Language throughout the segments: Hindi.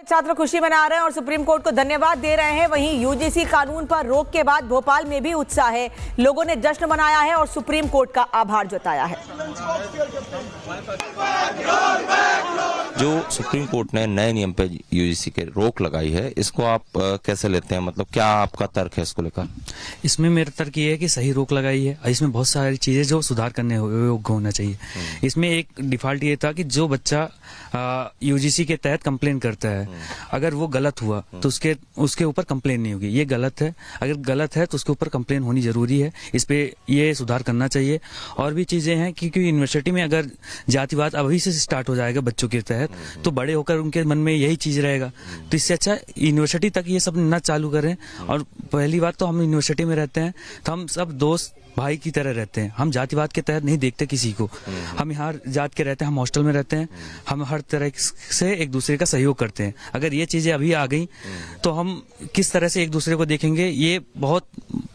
छात्र खुशी मना रहे हैं और सुप्रीम कोर्ट को धन्यवाद दे रहे हैं। वहीं यूजीसी कानून पर रोक के बाद भोपाल में भी उत्साह है। लोगों ने जश्न मनाया है और सुप्रीम कोर्ट का आभार जताया है। जो सुप्रीम कोर्ट ने नए नियम पे यूजीसी के रोक लगाई है, इसको आप कैसे लेते हैं? मतलब क्या आपका तर्क है इसको लेकर? इसमें मेरा तर्क ये है कि सही रोक लगाई है। इसमें बहुत सारी चीजें जो सुधार करने योग्य होना चाहिए। इसमें एक डिफॉल्ट ये था कि जो बच्चा यूजीसी के तहत कंप्लेन करता है, अगर वो गलत हुआ तो उसके ऊपर कंप्लेन नहीं होगी। ये गलत है। अगर गलत है तो उसके ऊपर कंप्लेन होनी जरूरी है। इस पे ये सुधार करना चाहिए। और भी चीजें हैं क्योंकि यूनिवर्सिटी में अगर जातिवाद अभी से स्टार्ट हो जाएगा बच्चों के तहत, तो बड़े होकर उनके मन में यही चीज रहेगा। तो इससे अच्छा यूनिवर्सिटी तक ये सब न चालू करें। और पहली बात तो हम यूनिवर्सिटी में रहते हैं तो हम सब दोस्त भाई की तरह रहते हैं। हम जातिवाद के तहत नहीं देखते किसी को। हम यहाँ जात के रहते हैं, हम हॉस्टल में रहते हैं। हम हर तरह से एक दूसरे का सहयोग करते हैं। अगर ये चीजें अभी आ गई तो हम किस तरह से एक दूसरे को देखेंगे, ये बहुत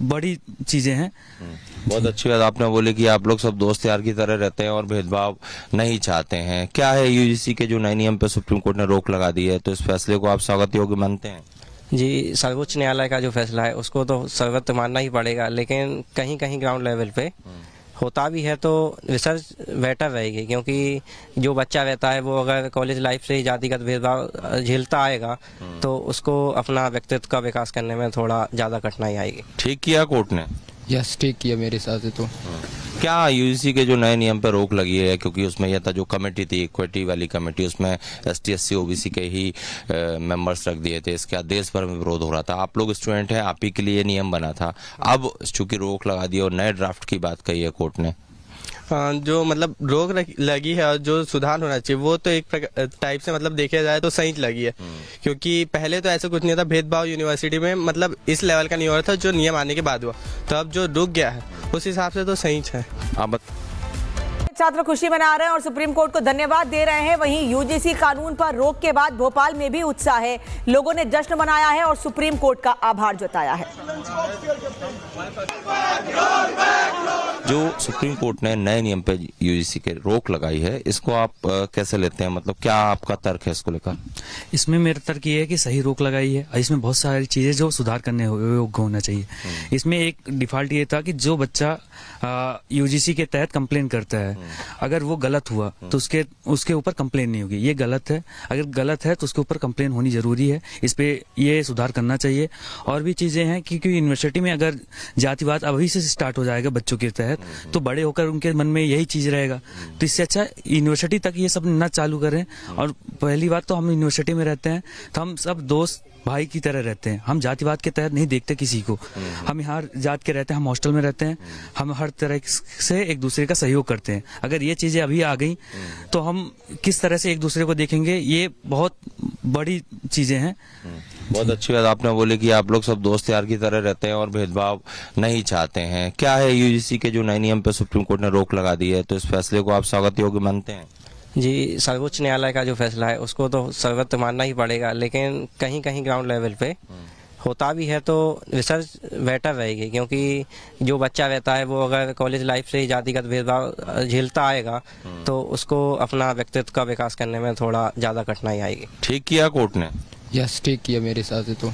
बड़ी चीजें हैं। बहुत अच्छी बात आपने बोली कि आप लोग सब दोस्त यार की तरह रहते हैं और भेदभाव नहीं चाहते हैं। क्या है यूजीसी के जो नए नियम पे सुप्रीम कोर्ट ने रोक लगा दी है, तो इस फैसले को आप स्वागत योग्य मानते हैं? जी, सर्वोच्च न्यायालय का जो फैसला है उसको तो सर्वत मानना ही पड़ेगा, लेकिन कहीं कहीं ग्राउंड लेवल पे होता भी है तो रिसर्च बेटर रहेगी। क्योंकि जो बच्चा रहता है वो अगर कॉलेज लाइफ से ही जातिगत भेदभाव झेलता आएगा तो उसको अपना व्यक्तित्व का विकास करने में थोड़ा ज़्यादा कठिनाई आएगी। ठीक किया कोर्ट ने? यस, ठीक किया मेरे हिसाब से। तो क्या यूजीसी के जो नए नियम पर रोक लगी है, क्योंकि उसमें यह था जो कमेटी थी, इक्विटी वाली कमेटी, उसमें ST SC OBC के ही मेंबर्स रख दिए थे। इसके देश भर में विरोध हो रहा था। आप लोग स्टूडेंट हैं, आप ही के लिए नियम बना था। अब चूंकि रोक लगा दी और नए ड्राफ्ट की बात कही है कोर्ट ने, जो मतलब रोक लगी है और जो सुधार होना चाहिए वो तो एक टाइप से मतलब देखा जाए तो सही लगी है। क्योंकि पहले तो ऐसा कुछ नहीं था, भेदभाव यूनिवर्सिटी में मतलब इस लेवल का नहीं हो रहा था जो नियम आने के बाद हुआ। तो अब जो रुक गया है उस हिसाब से तो सही है। छात्र खुशी मना रहे हैं और सुप्रीम कोर्ट को धन्यवाद दे रहे हैं। वहीं यूजीसी कानून पर रोक के बाद भोपाल में भी उत्साह है। लोगों ने जश्न मनाया है और सुप्रीम कोर्ट का आभार जताया है। जो सुप्रीम कोर्ट ने नए नियम पे यूजीसी के रोक लगाई है, इसको आप कैसे लेते हैं? मतलब क्या आपका तर्क है इसको लेकर? इसमें मेरा तर्क ये है कि सही रोक लगाई है। इसमें बहुत सारी चीजें जो सुधार करने योग्य होना चाहिए। इसमें एक डिफॉल्ट ये था कि जो बच्चा यूजीसी के तहत कंप्लेन करता है, अगर वो गलत हुआ तो उसके ऊपर कंप्लेन नहीं होगी। ये गलत है। अगर गलत है तो उसके ऊपर कंप्लेन होनी जरूरी है। इस पे ये सुधार करना चाहिए। और भी चीजें हैं क्योंकि यूनिवर्सिटी में अगर जातिवाद अभी से स्टार्ट हो जाएगा बच्चों के तहत, तो बड़े होकर उनके मन में यही चीज रहेगा। तो इससे अच्छा यूनिवर्सिटी तक ये सब न चालू करें। और पहली बात तो हम यूनिवर्सिटी में रहते हैं तो हम सब दोस्त भाई की तरह रहते हैं। हम जातिवाद के तहत नहीं देखते किसी को। हम यहाँ जात के रहते हैं, हम हॉस्टल में रहते हैं। हम हर तरह से एक दूसरे का सहयोग करते हैं। अगर ये चीजें अभी आ गई तो हम किस तरह से एक दूसरे को देखेंगे, ये बहुत बड़ी चीजें हैं। बहुत अच्छी बात आपने बोली कि आप लोग सब दोस्त यार की तरह रहते हैं और भेदभाव नहीं चाहते हैं। क्या है यूजीसी के जो नए नियम पे सुप्रीम कोर्ट ने रोक लगा दी है, तो इस फैसले को आप स्वागत योग्य मानते हैं? जी, सर्वोच्च न्यायालय का जो फैसला है उसको तो सर्वत मानना ही पड़ेगा, लेकिन कहीं कहीं ग्राउंड लेवल पे होता भी है तो रिसर्च बेटर रहेगी। क्योंकि जो बच्चा रहता है वो अगर कॉलेज लाइफ से ही जातिगत भेदभाव झेलता आएगा तो उसको अपना व्यक्तित्व का विकास करने में थोड़ा ज़्यादा कठिनाई आएगी। ठीक किया कोर्ट ने? यस, ठीक किया मेरे हिसाब से। तो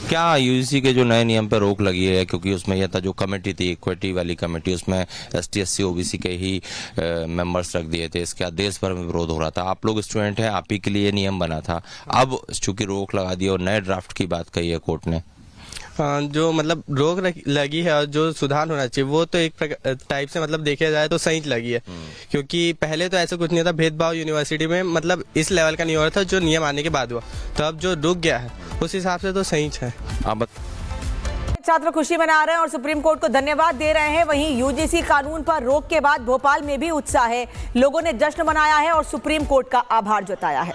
क्या यूजीसी के जो नए नियम पर रोक लगी है, क्योंकि उसमें यह था जो कमेटी थी, इक्विटी वाली कमेटी, उसमें ST SC OBC के ही मेंबर्स रख दिए थे। इसके देश भर में विरोध हो रहा था। आप लोग स्टूडेंट हैं, आप ही के लिए नियम बना था। अब चूंकि रोक लगा दी और नए ड्राफ्ट की बात कही है कोर्ट ने, जो मतलब रोक लगी है और जो सुधार होना चाहिए वो तो एक टाइप से मतलब देखा जाए तो सही लगी है। क्योंकि पहले तो ऐसा कुछ नहीं था, भेदभाव यूनिवर्सिटी में मतलब इस लेवल का नहीं हो रहा था जो नियम आने के बाद हुआ। तो अब जो रुक गया है उस हिसाब से तो सही है। छात्र खुशी मना रहे हैं और सुप्रीम कोर्ट को धन्यवाद दे रहे हैं। वहीं यूजीसी कानून पर रोक के बाद भोपाल में भी उत्साह है। लोगों ने जश्न मनाया है और सुप्रीम कोर्ट का आभार जताया है।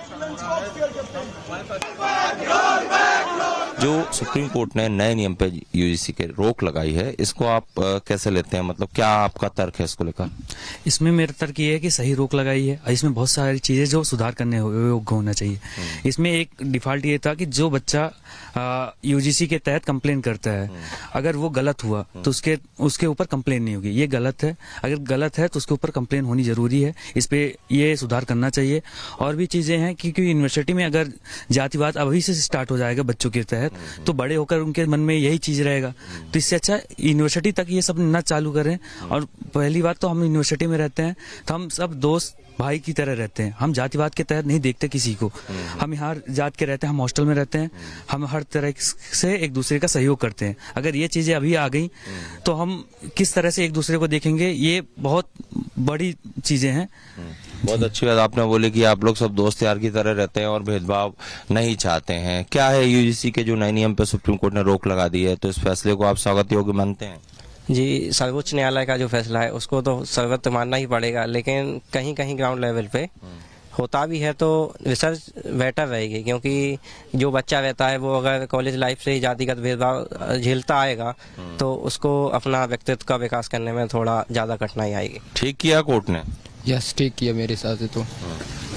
जो सुप्रीम कोर्ट ने नए नियम पे यूजीसी के रोक लगाई है, इसको आप कैसे लेते हैं? मतलब क्या आपका तर्क है इसको लेकर? इसमें मेरा तर्क ये है कि सही रोक लगाई है। इसमें बहुत सारी चीजें जो सुधार करने योग्य होना चाहिए। इसमें एक डिफॉल्ट ये था कि जो बच्चा यूजीसी के तहत कंप्लेन करता है, अगर वो गलत हुआ तो उसके ऊपर कंप्लेन नहीं होगी। ये गलत है। अगर गलत है तो उसके ऊपर कंप्लेन होनी जरूरी है। इस पे ये सुधार करना चाहिए। और भी चीजें हैं क्योंकि यूनिवर्सिटी में अगर जातिवाद अभी से स्टार्ट हो जाएगा बच्चों के तहत, तो बड़े होकर उनके मन में यही चीज रहेगा। तो इससे अच्छा यूनिवर्सिटी तक ये सब न चालू करें। और पहली बात तो हम यूनिवर्सिटी में रहते हैं तो हम सब दोस्त भाई की तरह रहते हैं। हम जातिवाद के तहत नहीं देखते किसी को। हम हर जात के रहते हैं, हम हॉस्टल में रहते हैं, हम हर तरह से एक दूसरे का सहयोग करते हैं। अगर ये चीजें अभी आ गई तो हम किस तरह से एक दूसरे को देखेंगे, ये बहुत बड़ी चीजें हैं। बहुत अच्छी बात आपने बोली कि आप लोग सब दोस्त यार की तरह रहते हैं और भेदभाव नहीं चाहते हैं। क्या है यूजीसी के जो नए नियम पे सुप्रीम कोर्ट ने रोक लगा दी है, तो इस फैसले को आप स्वागत योग्य मानते हैं? जी, सर्वोच्च न्यायालय का जो फैसला है उसको तो स्वागत मानना ही पड़ेगा, लेकिन कहीं कहीं ग्राउंड लेवल पे होता भी है तो रिसर्च बेटर रहेगी। क्योंकि जो बच्चा रहता है वो अगर कॉलेज लाइफ से ही जातिगत भेदभाव झेलता आएगा तो उसको अपना व्यक्तित्व का विकास करने में थोड़ा ज़्यादा कठिनाई आएगी। ठीक किया कोर्ट ने? यस, ठीक किया मेरे हिसाब से तो।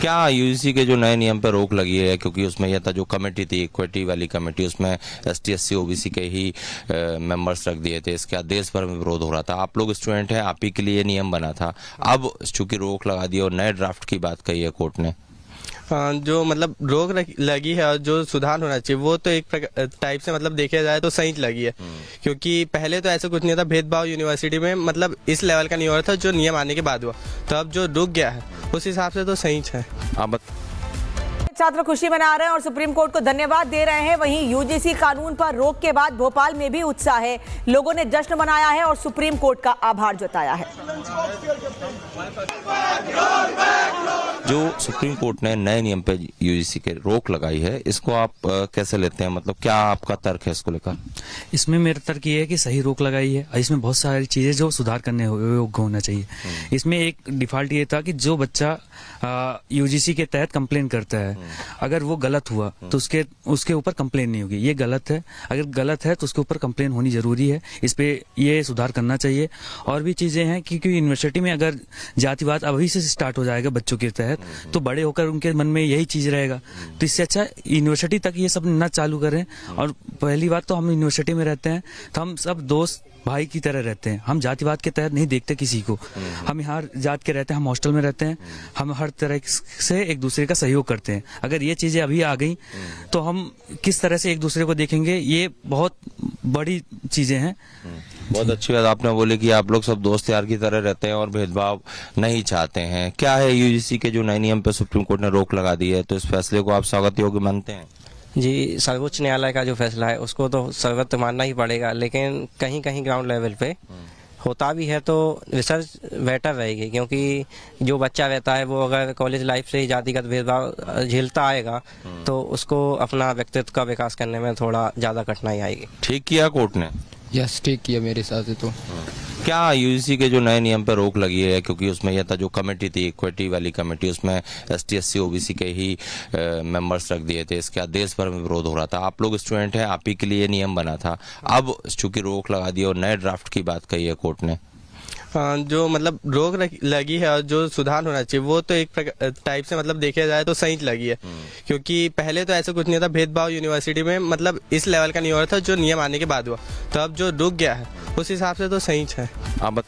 क्या यूजीसी के जो नए नियम पर रोक लगी है, क्योंकि उसमें यह था जो कमेटी थी, इक्विटी वाली कमेटी, उसमें ST/SC OBC के ही मेंबर्स रख दिए थे। इसके बाद देश भर में विरोध हो रहा था। आप लोग स्टूडेंट हैं, आप ही के लिए नियम बना था। अब चूंकि रोक लगा दी और नए ड्राफ्ट की बात कही है कोर्ट ने, जो मतलब रोक लगी है और जो सुधार होना चाहिए वो तो एक टाइप से मतलब देखा जाए तो सही लगी है। क्योंकि पहले तो ऐसा कुछ नहीं था, भेदभाव यूनिवर्सिटी में मतलब इस लेवल का नहीं हो रहा था जो नियम आने के बाद हुआ। तो अब जो रुक गया है उस हिसाब से तो सही है। आप छात्र खुशी मना रहे हैं और सुप्रीम कोर्ट को धन्यवाद दे रहे हैं। वहीं यूजीसी कानून पर रोक के बाद भोपाल में भी उत्साह है। लोगों ने जश्न मनाया है और सुप्रीम कोर्ट का आभार जताया है। जो सुप्रीम कोर्ट ने नए नियम पे यूजीसी के रोक लगाई है, इसको आप कैसे लेते हैं? मतलब क्या आपका तर्क है इसको लेकर? इसमें मेरा तर्क ये है कि सही रोक लगाई है। इसमें बहुत सारी चीजें जो सुधार करने योग्य होना चाहिए। इसमें एक डिफॉल्ट ये था कि जो बच्चा यूजीसी के तहत कंप्लेन करता है, अगर वो गलत हुआ तो उसके ऊपर कंप्लेन नहीं होगी। ये गलत है। अगर गलत है तो उसके ऊपर कंप्लेन होनी जरूरी है। इस पे ये सुधार करना चाहिए। और भी चीजें हैं क्योंकि यूनिवर्सिटी में अगर जातिवाद अभी से स्टार्ट हो जाएगा बच्चों के तहत, तो बड़े होकर उनके मन में यही चीज रहेगा। तो इससे अच्छा यूनिवर्सिटी तक ये सब न चालू करें। और पहली बात तो हम यूनिवर्सिटी में रहते हैं तो हम सब दोस्त भाई की तरह रहते हैं। हम जातिवाद के तहत नहीं देखते किसी को। हम हर जात के रहते हैं, हम हॉस्टल में रहते हैं, हम हर तरह से एक दूसरे का सहयोग करते हैं। अगर ये चीजें अभी आ गई तो हम किस तरह से एक दूसरे को देखेंगे, ये बहुत बड़ी चीजें हैं। बहुत अच्छी बात आपने बोली कि आप लोग सब दोस्त यार की तरह रहते हैं और भेदभाव नहीं चाहते हैं। क्या है यूजीसी के जो नए नियम पे सुप्रीम कोर्ट ने रोक लगा दी है, तो इस फैसले को आप स्वागत योग्य मानते हैं? जी, सर्वोच्च न्यायालय का जो फैसला है उसको तो स्वागत मानना ही पड़ेगा, लेकिन कहीं कहीं ग्राउंड लेवल पे होता भी है तो रिसर्च बेटर रहेगी। क्योंकि जो बच्चा रहता है वो अगर कॉलेज लाइफ से ही जातिगत भेदभाव झेलता आएगा तो उसको अपना व्यक्तित्व का विकास करने में थोड़ा ज़्यादा कठिनाई आएगी। ठीक किया कोर्ट ने? यस, ठीक किया मेरे हिसाब से तो। क्या यूजीसी के जो नए नियम पर रोक लगी है, क्योंकि उसमें यह था जो कमेटी थी, इक्विटी वाली कमेटी, उसमें ST/SC OBC के ही मेंबर्स रख दिए थे। इसके बाद देश भर में विरोध हो रहा था। आप लोग स्टूडेंट हैं, आप ही के लिए नियम बना था। अब चूंकि रोक लगा दी और नए ड्राफ्ट की बात कही है कोर्ट ने, जो मतलब रोक लगी है और जो सुधार होना चाहिए वो तो एक टाइप से मतलब देखा जाए तो सही लगी है। क्योंकि पहले तो ऐसा कुछ नहीं था, भेदभाव यूनिवर्सिटी में मतलब इस लेवल का नहीं हो रहा था जो नियम आने के बाद हुआ। तो अब जो रुक गया है उस हिसाब से तो सही है। आप